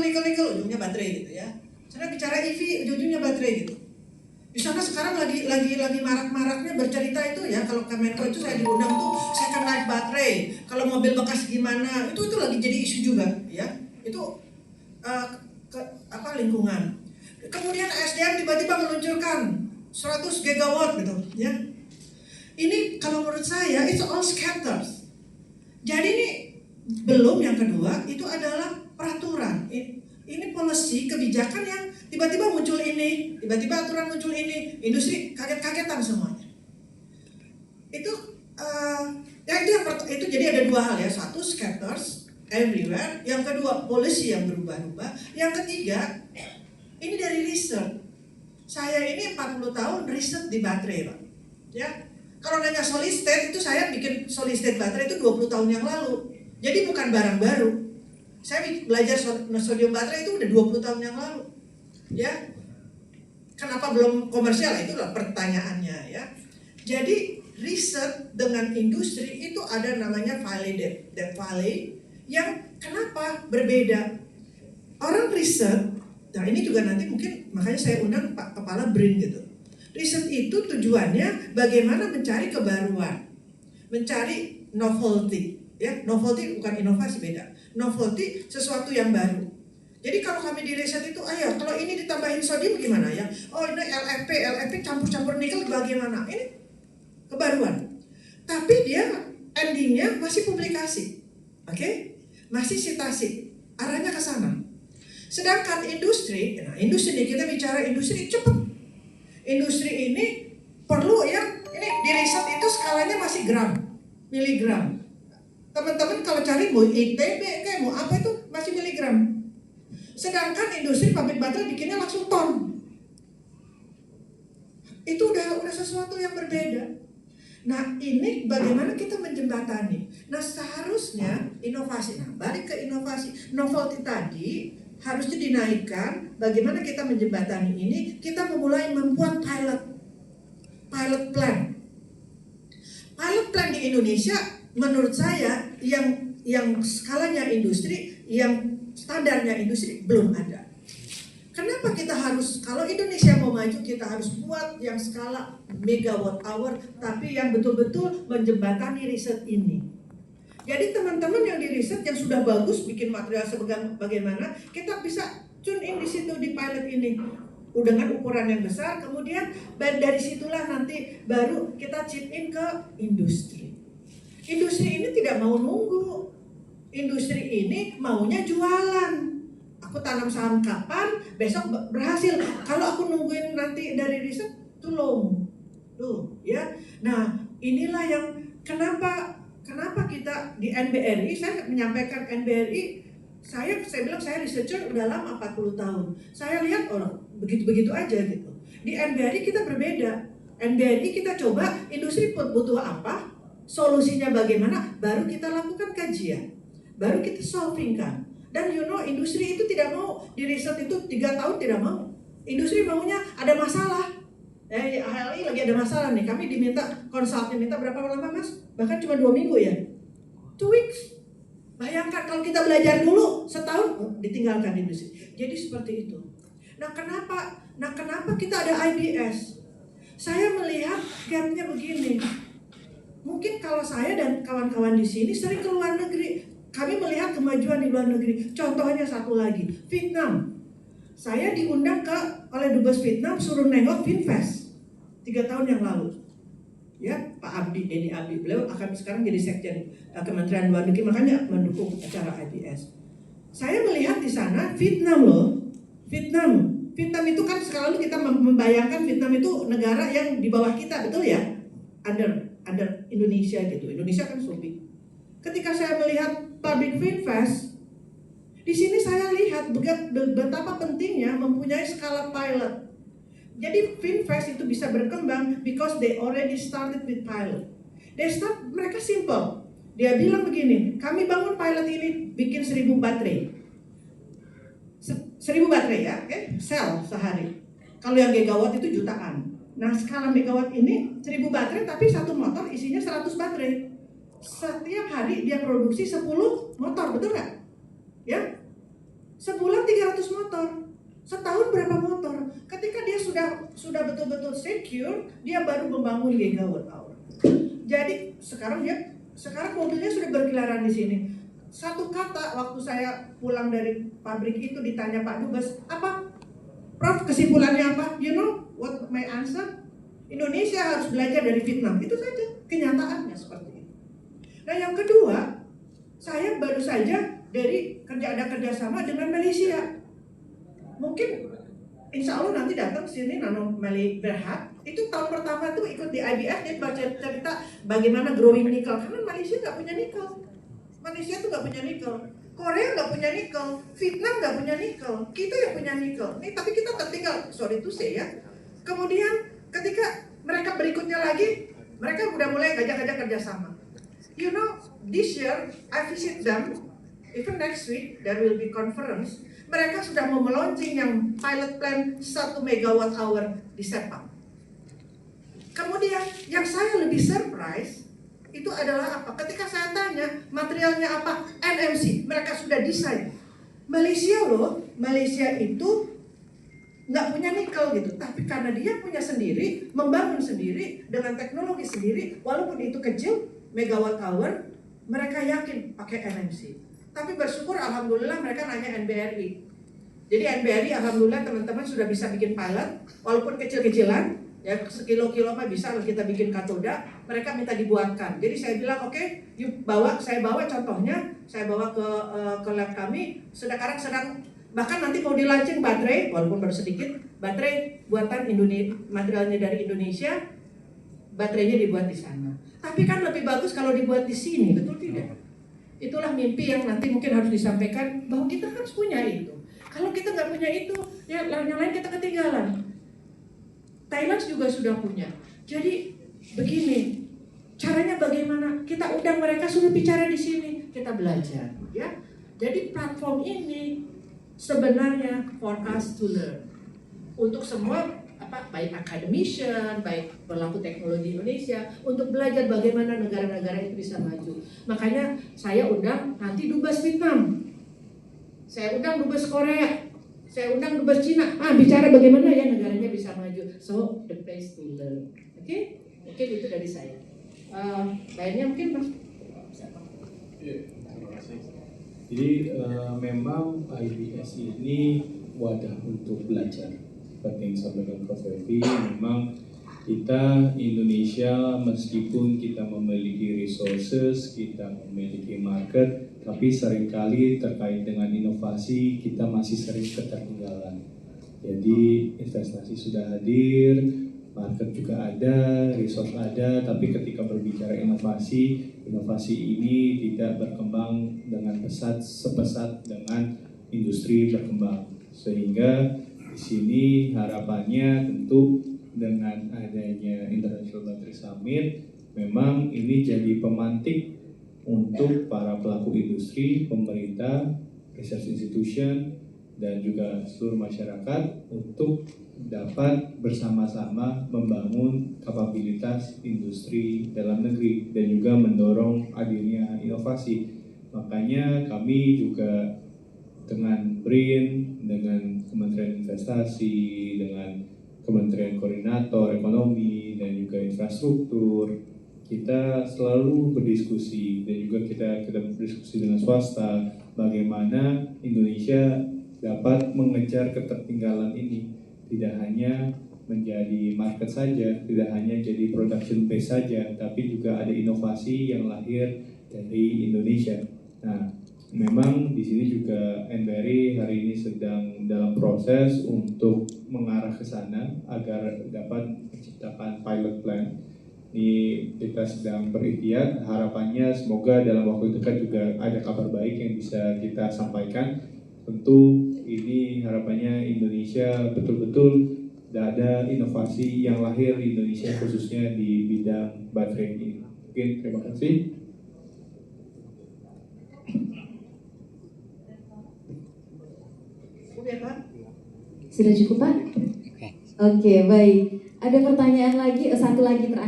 nikel, ujungnya baterai gitu ya. Saya bicara EV, ujungnya baterai gitu. Di sana sekarang lagi marak-maraknya bercerita itu ya, kalau Kemenko itu saya diundang tuh second life baterai. Kalau mobil bekas gimana, itu lagi jadi isu juga ya. Itu lingkungan. Kemudian SDM tiba-tiba meluncurkan 100 gigawatt gitu ya. Ini kalau menurut saya it's all scatters. Jadi ini belum, yang kedua itu adalah peraturan. Ini policy, kebijakan yang tiba-tiba muncul ini, tiba-tiba aturan muncul ini, industri kaget-kagetan semuanya. Itu itu jadi ada dua hal ya, satu scatters everywhere, yang kedua policy yang berubah-ubah, yang ketiga ini dari riset. Saya ini 40 tahun riset di baterai, Pak. Ya. Kalau nanya solid state, itu saya bikin solid state baterai itu 20 tahun yang lalu. Jadi bukan barang baru. Saya belajar sodium baterai itu udah 20 tahun yang lalu. Ya. Kenapa belum komersial? Itulah pertanyaannya ya. Jadi riset dengan industri itu ada namanya valley depth valley yang kenapa berbeda. Orang riset, nah ini juga nanti mungkin makanya saya undang Pak Kepala BRIN gitu. Riset itu tujuannya bagaimana mencari kebaruan, mencari novelty. Ya, novelty bukan inovasi, beda. Novelty sesuatu yang baru. Jadi kalau kami di riset itu, ayo kalau ini ditambahin sodium gimana ya? Oh ini LFP campur-campur nikel bagaimana? Ini kebaruan. Tapi dia endingnya masih publikasi, oke? Masih citasi, arahnya ke sana. Sedangkan industri, nah industri ini kita bicara industri cepat. Industri ini perlu yang ini di riset itu skalanya masih gram, miligram. Teman-teman kalau cari mau ITB kayak mau apa itu masih miligram. Sedangkan industri pabrik baterai bikinnya langsung ton. Itu udah sesuatu yang berbeda. Nah ini bagaimana kita menjembatani. Nah seharusnya inovasi, nah balik ke inovasi, novelty tadi harusnya dinaikkan. Bagaimana kita menjembatani ini? Kita memulai membuat pilot plan. Pilot plan di Indonesia menurut saya yang skalanya industri, yang standarnya industri belum ada. Kenapa kita harus, kalau Indonesia mau maju kita harus buat yang skala megawatt hour, tapi yang betul-betul menjembatani riset ini. Jadi teman-teman yang di riset yang sudah bagus bikin material sebagaimana, kita bisa tune in di situ di pilot ini dengan ukuran yang besar, kemudian dari situlah nanti baru kita chip in ke industri. Industri ini tidak mau nunggu. Industri ini maunya jualan. Aku tanam saham kapan, besok berhasil. Kalau aku nungguin nanti dari riset, tolong. Tuh, ya. Nah, inilah yang kenapa kita di NBRI, saya menyampaikan NBRI, saya bilang saya researcher udah lama 40 tahun. Saya lihat orang begitu-begitu aja gitu. Di NBRI kita berbeda. NBRI kita coba industri butuh apa, solusinya bagaimana, baru kita lakukan kajian, baru kita solving kan. Dan industri itu tidak mau, di riset itu 3 tahun tidak mau. Industri maunya ada masalah. HLI lagi ada masalah nih, kami diminta konsultan, minta berapa lama mas? Bahkan cuma 2 minggu ya, 2 weeks. Bayangkan kalau kita belajar dulu setahun, ditinggalkan industri. Jadi seperti itu. Nah kenapa kita ada IBS? Saya melihat gapnya begini. Mungkin kalau saya dan kawan-kawan di sini sering ke luar negeri, kami melihat kemajuan di luar negeri. Contohnya satu lagi, Vietnam. Saya diundang oleh Dubes Vietnam suruh nengok Vinfast 3 tahun yang lalu. Ya, Pak Abdi, Denny Abdi, beliau akan sekarang jadi sekjen Kementerian Luar Negeri, makanya mendukung acara IBS. Saya melihat di sana Vietnam loh, Vietnam itu kan selalu kita membayangkan Vietnam itu negara yang di bawah kita, betul ya? Under Indonesia gitu. Indonesia kan sulit. Ketika saya melihat pabrik Vinfast, di sini saya lihat betapa pentingnya mempunyai skala pilot. Jadi Vinfast itu bisa berkembang because they already started with pilot. Mereka simple. Dia bilang begini, kami bangun pilot ini bikin 1000 baterai. 1000 baterai ya, sel sehari. Kalau yang gigawatt itu jutaan. Nah skala megawatt ini 1000 baterai tapi satu motor isinya 100 baterai. Setiap hari dia produksi 10 motor, betul nggak? Ya, sebulan 3 motor. Setahun berapa motor? Ketika dia sudah betul-betul secure, dia baru membangun gigawatt hour. Jadi sekarang mobilnya sudah berkeliaran di sini. Satu kata waktu saya pulang dari pabrik itu ditanya Pak Dubes, apa? Prof, kesimpulannya apa? You know what my answer? Indonesia harus belajar dari Vietnam. Itu saja kenyataannya seperti itu. Nah yang kedua, saya baru saja ada kerjasama dengan Malaysia. Mungkin insya Allah nanti datang sini Nano Mali Berhad. Itu tahun pertama tuh ikut di IBF, dia baca cerita bagaimana growing nikel. Karena Malaysia nggak punya nikel. Malaysia tuh nggak punya nikel. Korea nggak punya nikel. Vietnam nggak punya nikel. Kita yang punya nikel. Nih tapi kita tertinggal. Sorry to say ya. Kemudian ketika mereka berikutnya lagi, mereka udah mulai ngajak-ngajak kerjasama. You know, this year I visit them. Even next week there will be conference. Mereka sudah mau meluncing yang pilot plan 1 megawatt hour di Sepang. Kemudian yang saya lebih surprise itu adalah apa? Ketika saya tanya materialnya apa, NMC, mereka sudah desain. Malaysia loh, Malaysia itu nggak punya nikel gitu, tapi karena dia punya sendiri, membangun sendiri dengan teknologi sendiri, walaupun itu kecil megawatt hour, mereka yakin pakai NMC. Tapi bersyukur alhamdulillah mereka nanya NBRI. Jadi NBRI alhamdulillah teman-teman sudah bisa bikin pilot, walaupun kecil-kecilan, ya sekilo-kilo mah bisa kita bikin katoda. Mereka minta dibuatkan. Jadi saya bilang oke, saya bawa contohnya, saya bawa ke lab kami. Sekarang sedang bahkan nanti mau dilaunching baterai, walaupun baru sedikit, baterai buatan materialnya dari Indonesia, baterainya dibuat di sana. Tapi kan lebih bagus kalau dibuat di sini, betul tidak? Itulah mimpi yang nanti mungkin harus disampaikan bahwa kita harus punya itu. Kalau kita nggak punya itu, ya yang lain kita ketinggalan. Thailand juga sudah punya. Jadi begini, caranya bagaimana? Kita undang mereka suruh bicara di sini, kita belajar, ya. Jadi platform ini sebenarnya for us to learn. Untuk semua baik academician, baik pelaku teknologi Indonesia untuk belajar bagaimana negara-negara itu bisa maju. Makanya saya undang nanti Dubes Vietnam, saya undang Dubes Korea, saya undang Dubes Cina, bicara bagaimana ya negaranya bisa maju. So the place to learn. Oke? Mungkin itu dari saya. Lainnya mungkin Mas. Terima kasih. Jadi memang IBS ini wadah untuk belajar. Seperti yang disampaikan Prof. Evi, memang kita Indonesia meskipun kita memiliki resources, kita memiliki market, tapi seringkali terkait dengan inovasi kita masih sering ketertinggalan. Jadi investasi sudah hadir, market juga ada, resource ada, tapi ketika berbicara inovasi ini tidak berkembang dengan sepesat dengan industri berkembang. Sehingga di sini harapannya tentu dengan adanya International Battery Summit memang ini jadi pemantik untuk para pelaku industri, pemerintah, research institution, dan juga seluruh masyarakat untuk dapat bersama-sama membangun kapabilitas industri dalam negeri dan juga mendorong hadirnya inovasi. Makanya kami juga dengan BRIN, dengan Kementerian Investasi, dengan Kementerian Koordinator Ekonomi dan juga Infrastruktur, kita selalu berdiskusi dan juga kita berdiskusi dengan swasta bagaimana Indonesia dapat mengejar ketertinggalan ini, tidak hanya menjadi market saja, tidak hanya jadi production base saja, tapi juga ada inovasi yang lahir dari Indonesia. Nah, memang di sini juga NBRI hari ini sedang dalam proses untuk mengarah ke sana agar dapat menciptakan pilot plan. Ini kita sedang berikhtiar, harapannya semoga dalam waktu dekat juga ada kabar baik yang bisa kita sampaikan. Tentu ini harapannya Indonesia betul-betul ada inovasi yang lahir di Indonesia khususnya di bidang baterai ini. Oke, terima kasih. Sudah cukup Pak? Oke, baik. Ada pertanyaan lagi, satu lagi terakhir.